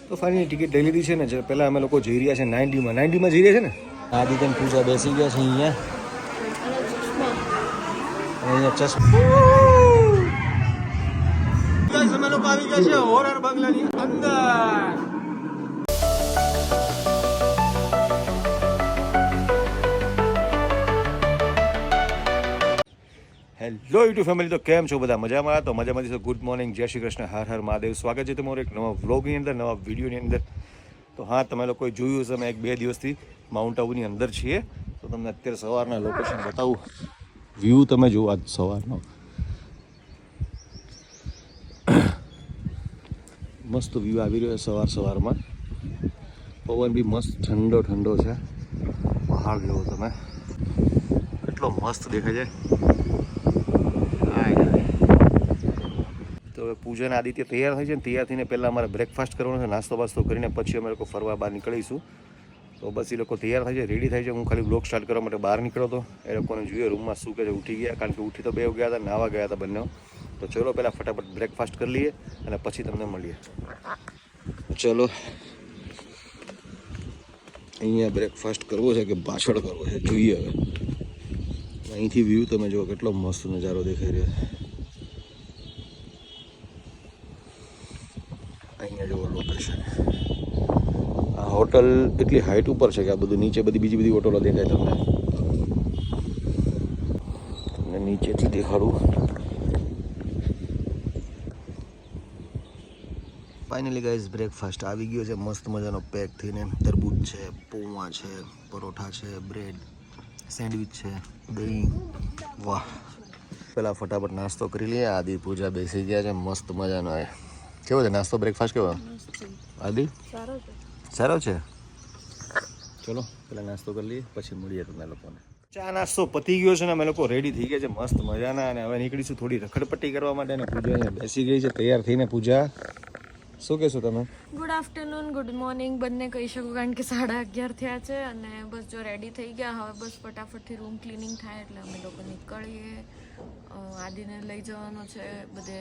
તો finally ticket લઈ લીધી છે ને. જે પહેલાં અમે લોકો જઈ રહ્યા છે 90માં જઈ રહ્યા છે ને. આદિત્ય પૂજા બેસી ગયા છે અહીંયા. અહીંયા ચશ્મા અમે લોકો આવી ગયા છે હોરર બંગલાની અંદર. હેલો યુટ્યુબ ફેમિલી, તો કેમ છો બધા? મજામાં? તો મજામાં છો? ગુડ મોર્નિંગ, જય શ્રી કૃષ્ણ, હર હર મહાદેવ. સ્વાગત છે તમારું એક નવા વ્લોગની અંદર, નવા વિડીયોની અંદર. તો હા, તમે લોકોએ જોયું હશે, અમે 1-2 દિવસથી માઉન્ટ આબુની અંદર છીએ. તો તમને અત્યારે સવારના લોકેશન બતાવું. વ્યૂ તમે જુઓ આજ સવારનો, મસ્ત વ્યૂ આવી રહ્યો છે સવારમાં. પવન બી મસ્ત ઠંડો છે. પહાડ જુઓ તમે, કેટલો મસ્ત દેખાય છે. તો હવે પૂજન આદિત્ય તૈયાર થઈ છે ને. તૈયાર થઈને પહેલાં અમારે બ્રેકફાસ્ટ કરવાનો છે, નાસ્તો બાસ્તો કરીને પછી અમે લોકો ફરવા બહાર નીકળીશું. તો બસ એ લોકો તૈયાર થાય છે, રેડી થાય છે. હું ખાલી બ્લોગ સ્ટાર્ટ કરવા માટે બહાર નીકળ્યો હતો. એ લોકોને જોઈએ રૂમમાં શું કહે છે. ઉઠી ગયા, કારણ કે ઉઠી તો બે ગયા હતા, નાવા ગયા હતા બંને. તો ચલો પહેલાં ફટાફટ બ્રેકફાસ્ટ કરી લઈએ અને પછી તમને મળીએ. ચલો, અહીંયા બ્રેકફાસ્ટ કરવો છે કે પાછળ કરવો છે જોઈએ. હવે અહીંથી વ્યૂ તમે જુઓ, કેટલો મસ્ત નજારો દેખાઈ રહ્યો છે. અહીંયા જુઓ લોકેશન. આ હોટલ એટલી હાઈટ ઉપર છે કે આ બધું નીચે બીજી હોટલો દેખાય તમને નીચેથી દેખાડું. ફાઇનલી ગાઈઝ, બ્રેકફાસ્ટ આવી ગયો છે મસ્ત મજાનો પેક થઈને. તરબૂચ છે, પૌવા છે, પરોઠા છે, બ્રેડ, સેન્ડવિચ છે, દહીં. વાહ! પહેલાં ફટાફટ નાસ્તો કરી લઈએ. આદિ પૂજા બેસી ગયા છે મસ્ત મજાનો. કેવો છે નાસ્તો, બ્રેકફાસ્ટ કેવો આદિ? સારો છે. ચલો પહેલાં નાસ્તો કરી લઈએ, પછી મળીએ તમને લોકોને. ચા નાસ્તો પતી ગયો છે ને અમે લોકો રેડી થઈ ગયા છે મસ્ત મજાના. અને હવે નીકળીશું થોડી રખડપટ્ટી કરવા માટે. અને પૂજા અહીંયા બેસી ગઈ છે તૈયાર થઈને. પૂજા, શું કહેશો તમે? ગુડ આફ્ટરનૂન, ગુડ મોર્નિંગ બંને કહી શકું, કારણ કે 11:30 થયા છે. અને બસ જો રેડી થઈ ગયા. હવે બસ ફટાફટથી રૂમ ક્લિનિંગ થાય એટલે અમે લોકો નીકળીએ. આદિને લઈ જવાનો છે, બધે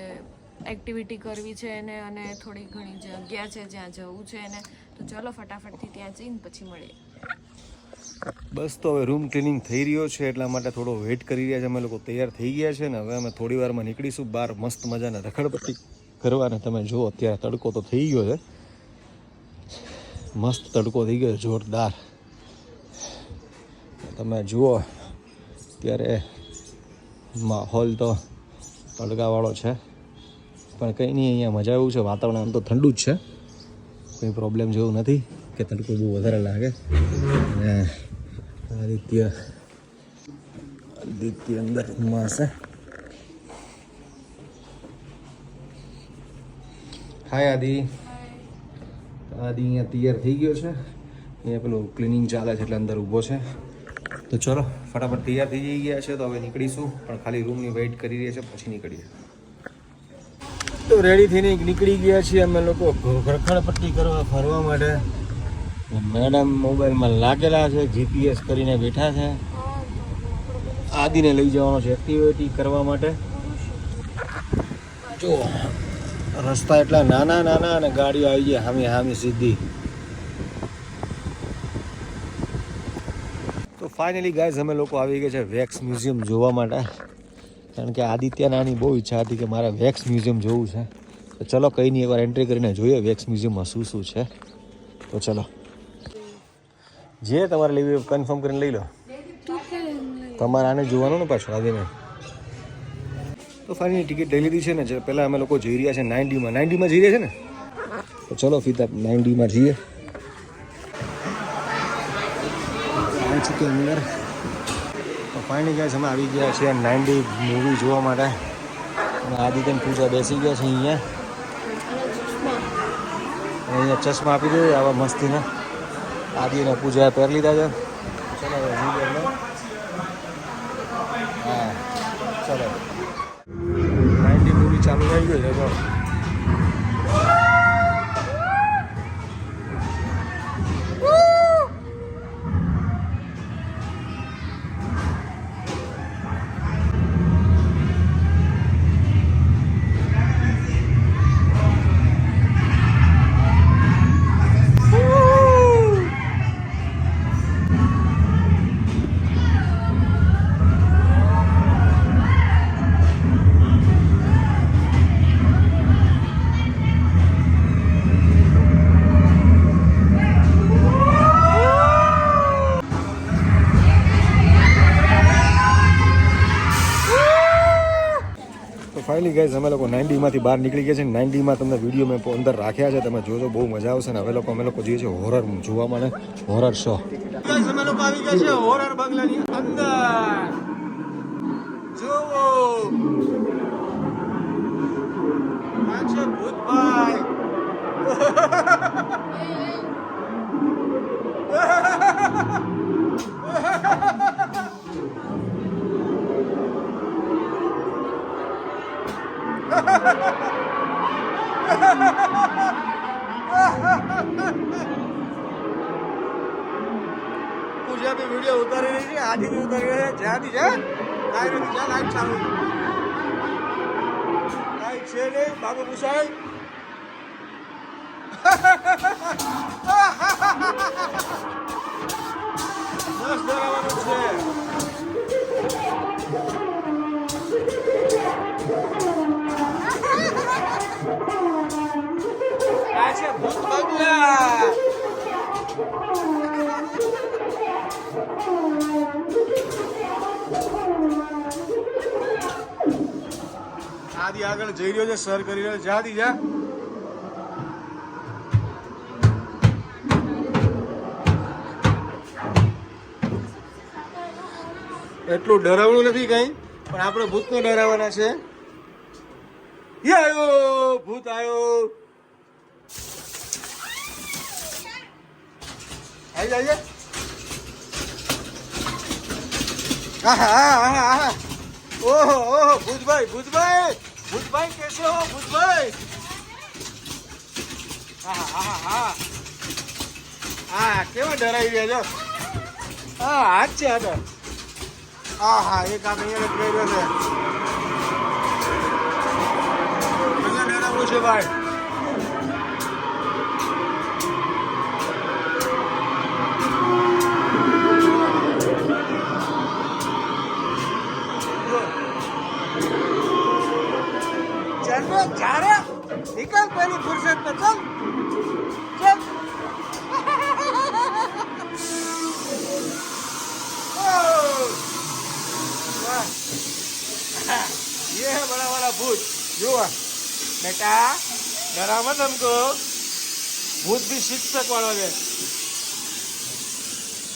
એક્ટિવિટી કરવી છે એને, અને થોડી ઘણી જગ્યા છે જ્યાં જવું છે એને. તો ચલો ફટાફટથી ત્યાં જઈને પછી મળીએ. બસ તો હવે રૂમ ક્લિનિંગ થઈ રહ્યો છે એટલા માટે થોડો વેઇટ કરી રહ્યા છે. અમે લોકો તૈયાર થઈ ગયા છે ને હવે અમે થોડી વારમાં નીકળીશું બહાર મસ્ત મજાના રખડપટ્ટી કરવાને. તમે જુઓ અત્યારે તડકો તો થઈ ગયો છે, મસ્ત તડકો થઈ ગયો છે, જોરદાર. તમે જુઓ ત્યારે માહોલ તો તડકાવાળો છે, પણ કંઈ નહીં, અહીંયા મજા એવું છે. વાતાવરણ આમ તો ઠંડુ જ છે, કંઈ પ્રોબ્લેમ જેવું નથી કે તડકો બહુ વધારે લાગે. અને આદિત્ય અંદર રૂમમાં હશે. હાય આદિ. અહીંયા તૈયાર થઈ ગયો છે. અહીંયા પેલું ક્લિનિંગ ચાલે છે એટલે અંદર ઊભો છે. તો ચલો ફટાફટ તૈયાર થઈ ગયા છે. તો હવે નીકળીશું, પણ ખાલી રૂમની વેઇટ કરી રહ્યા છે, પછી નીકળીએ. તો રેડી થઈને નીકળી ગયા છીએ અમે લોકો રખડપટ્ટી કરવા ફરવા માટે. મેડમ મોબાઈલમાં લાગેલા છે, જીપીએસ કરીને બેઠા છે. આદિને લઈ જવાનો છે એક્ટિવિટી કરવા માટે. જો રસ્તા એટલા નાના અને ગાડીઓ આવી જાય હામી સીધી. તો ફાઇનલી ગાઈઝ, અમે લોકો આવી ગયા છે વેક્સ મ્યુઝિયમ જોવા માટે. કારણ કે આદિત્ય નાની બહુ ઈચ્છા હતી કે મારે વેક્સ મ્યુઝિયમ જોવું છે. તો ચલો કંઈ નહીં, એકવાર એન્ટ્રી કરીને જોઈએ વેક્સ મ્યુઝિયમમાં શું છે. તો ચલો, જે તમારે લેવી કન્ફર્મ કરીને લઈ લો. તમારે આને જોવાનું ને પાછું આદિને. તો ફાઇનલી ટિકિટ લઈ લીધી છે ને. જે પહેલાં અમે લોકો જઈ રહ્યા છે 90માં જઈ રહ્યા છે ને. તો ચલો ફીતા 90માં જઈએ. આવી ચૂકી અંદર. તો ફાઇનલી ગયા છે, અમે આવી ગયા છીએ 90 મૂવી જોવા માટે. અને આદિત્ય પૂજા બેસી ગયા છે અહીંયા ચશ્મા આપી દે આવા મસ્તીના. આદિને પૂજા પહેરી લીધા છે. ચલો હા, ચલો 90 મૂવી ચાલુ થઈ ગયું છે. ફાઇનલી ગાઈઝ અમે લોકો 90 માંથી બહાર નીકળી ગયા છે. 90 માં તમને વિડીયો મેં અંદર રાખ્યા છે, તમે જોજો, બહુ મજા આવશે. ને હવે અમે લોકો જઈએ છીએ હોરર જોવા માટે, હોરર શો. અમે લોકો આવી ગયા છે હોરર બંગલાની અંદર. જોવો આ છે ભૂતભાઈ. પૂજા બી વિડીયો ઉતારી રહી છે, આજી બી ઉતારી રહી છે. જ્યાંથી છે કાંઈ નથી, જ્યાં લાઈટ ચાલુ લાઈટ છે ને બાબુ પૂછાય. બસ ડરાવવાનું છે. આ છે ભૂત બંગલા. આદિ આગળ જઈ રહ્યો છે, સર કરી રહ્યો છે. જા દી જા. એટલું ડરાવણું નથી કઈ, પણ આપણે ભૂતને ડરાવવાના છે. આયો ભૂત આયો. આવી જાય. ઓહો ઓહો ભૂતભાઈ ભૂતભાઈ ભૂતભાઈ કેસે હો ભૂતભાઈ. હા કેવા ડરાવી રહ્યા છો. હા હાથ છે આગળ. હા એક આ અહીંયા જ ગયો છે. ડરાવવું છે ભાઈ. जा रहे निकल पहली फुर्सत में चल चल. ये है बड़ा वाला भूत. जो बेटा डरा मत हमको. भूत भी शिक्षक वाला है.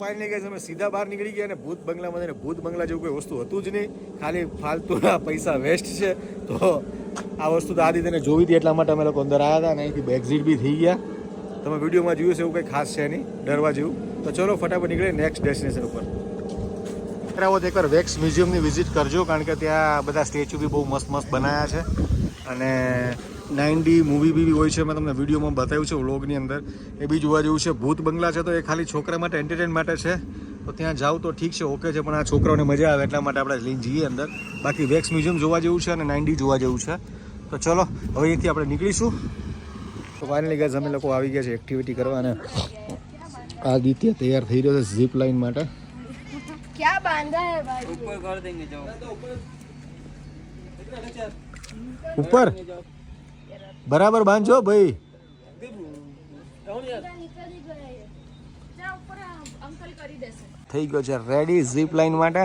ફાઇનલી ગાઈઝ અમે સીધા બહાર નીકળી ગયા. અને ભૂત બંગલામાં જઈને ભૂત બંગલા જેવું કોઈ વસ્તુ હતું જ નહીં, ખાલી ફાલતુના પૈસા વેસ્ટ છે. તો આ વસ્તુ તો આદિત્યને જોવી હતી એટલા માટે અમે લોકો અંદર આવ્યા હતા. અને અહીંથી એક્ઝિટ બી થઈ ગયા. તમે વિડીયોમાં જોયું છે, એવું કંઈ ખાસ છે નહીં ડરવા જેવું. તો ચલો ફટાફટ નીકળીએ નેક્સ્ટ ડેસ્ટિનેશન ઉપર. આવો તો એકવાર વેક્સ મ્યુઝિયમની વિઝિટ કરજો, કારણ કે ત્યાં બધા સ્ટેચ્યુ બી બહુ મસ્ત મસ્ત બનાવ્યા છે. અને 90 મૂવી બી હોય છે, મેં તમને વિડીયોમાં બતાવ્યું છે વ્લોગની અંદર, એ બી જોવા જેવું છે. ભૂત બંગલા છે તો એ ખાલી છોકરા માટે એન્ટરટેન માટે છે, તો ત્યાં જાવ તો ઠીક છે, ઓકે છે, પણ આ છોકરાઓને મજા આવે એટલા માટે આપણે લઈને જઈએ અંદર. બાકી વેક્સ મ્યુઝિયમ જોવા જેવું છે અને 90 જોવા જેવું છે. તો ચલો હવે અહીંથી આપણે નીકળીશું. તો ફાઇનલી ગાઈઝ અમે લોકો આવી ગયા છે એક્ટિવિટી કરવા. અને આદિત્ય તૈયાર થઈ રહ્યો છે ઝીપ લાઇન માટે. क्या बांधा है भाई? ऊपर कर देंगे जाओ. ઉપર બરાબર બાંધજો ભાઈ. થઈ ગયો છે રેડી ઝીપ લાઇન માટે.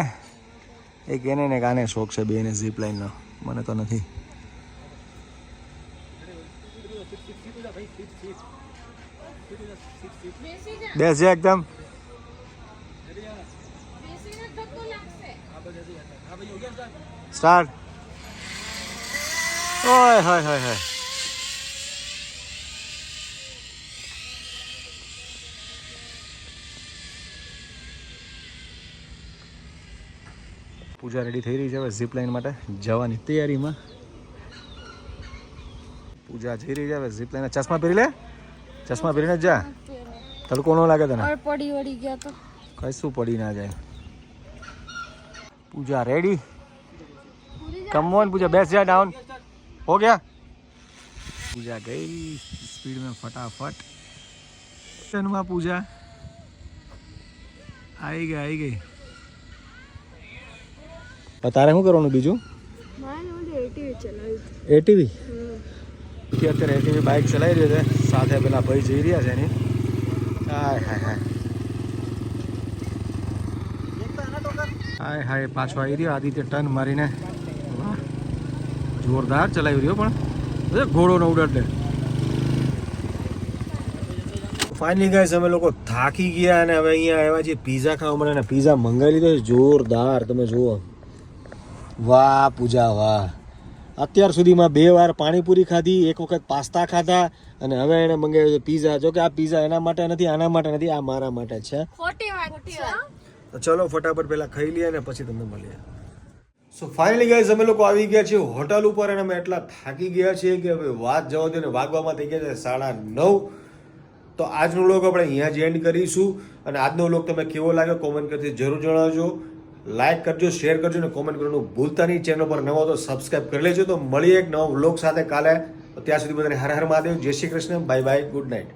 એક એને ને કાને શોખ છે બેને ઝીપ લાઇનનો, મને તો નથી. બેસ જા એકદમ. સ્ટાર્ટ. ઓય હોય હોય હોય. પૂજા રેડી થઈ રહી છે હવે ઝીપ લાઇન માટે જવાની તૈયારીમાં. પૂજા જઈ રહી છે હવે ઝીપ લાઇન. ચશ્મા પહેરી લે, ચશ્મા પહેરીને જા, તડકો ન લાગે તને. પડી વળી ગયા તો કશું પડી ના જાય. पूजा रेडी. कम ऑन पूजा, बैठ जा डाउन. हो गया. पूजा गई स्पीड में फटाफट. शर्मा पूजा आई गई. તારે શું કરવાનું બીજું? એટીવી અત્યારે એટીવી બાઇક ચલાવી રહ્યો છે, સાથે પેલા ભાઈ જઈ રહ્યા છે એની. હાય હાય હાય હાય હાય પાછો આવી રહ્યો આદિત્ય ટર્ન મારીને. વાહ જોરદાર ચલાવી રહ્યો પણ ઘોડો નો ઉડાડે. ફાઇનલી ગાઈસ અમે લોકો થાકી ગયા અને હવે અહીંયા આવ્યા છીએ પીઝા ખાવા માટે. અને પીઝા મંગાવી લીધો છે જોરદાર, તમે જુઓ. વાહ પૂજા વાહ. અત્યાર સુધીમાં 2 વાર પાણીપુરી ખાધી, 1 વખત પાસ્તા ખાધા અને હવે એને મંગાવ્યો છે પીઝા. જો કે આ પીઝા એના માટે નથી, આના માટે નથી, આ મારા માટે છે. 40 તો ચલો ફટાફટ પહેલા ખાઈ લઈએ અને પછી તમને મળીએ. સો ફાઇનલી ગાઈઝ અમે લોકો આવી ગયા છીએ હોટલ ઉપર અને અમે એટલા થાકી ગયા છીએ કે હવે વાત જવા દો ને, વાગવામાં થઈ ગયા છે 9:30. તો આજનો વ્લોગ આપણે અહીંયા જ એન્ડ કરીશું. અને આજનો વ્લોગ તમે કેવો લાગ્યો કોમેન્ટ કરતી જરૂર જણાવજો. લાઈક કરજો, શેર કરજો અને કોમેન્ટ કરવાનું ભૂલતા નહીં. ચેનલ પર નવો તો સબસ્ક્રાઈબ કરી લેજો. તો મળીએ એક નવો વ્લોગ સાથે કાલે. ત્યાં સુધી બધાને હર હર મહાદેવ, જય Shri Krishna, bye bye, good night.